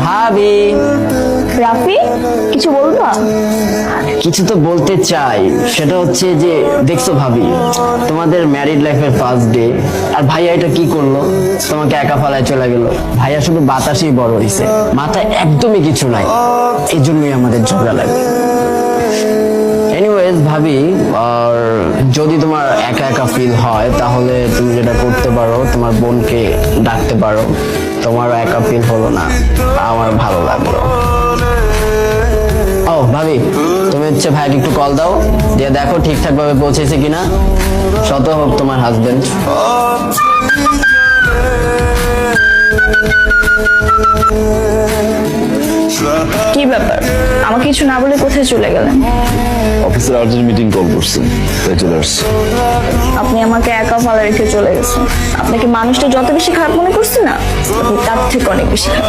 ভাবি। রাফি, কিছু বলবা? কিছু তো বলতে চাই, সেটা হচ্ছে যে দেখছো ভাবি, তোমাদের ম্যারিড লাইফের ফার্স্ট ডে, আর ভাইয়া এটা কি করলো, তোমাকে একা ফালায় চলে গেল। ভাইয়া শুধু বাতাসেই বড় হয়েছে, মাথায় একদমই কিছু নাই, এই জন্যই আমাদের ঝগড়া লাগে। এনিওয়েজ ভাবি, আর যদি তোমার একা একা ফিল হয় তাহলে তুমি যেটা করতে পারো, তোমার বোনকে ডাকতে পারো, তোমারও একা ফিল হলো না, আমার ভালো লাগলো। ও ভাবি, তুমি হচ্ছে ভাইকে একটু কল দাও, দিয়ে দেখো ঠিকঠাক ভাবে পৌঁছেছে কিনা। শত হোক তোমার হাজবেন্ড। কি ব্যাপার, আমাকে কিছু না বলে কোথায় চলে গেলেন? অফিসের আর্জেন্ট মিটিং কল করছেন, তাই চলে আসছি। আপনি আমাকে একা ফালা রেখে চলে গেছেন। আপনাকে মানুষটা যত বেশি খারাপ মনে করছে না, আপনি তার থেকে অনেক বেশি খারাপ।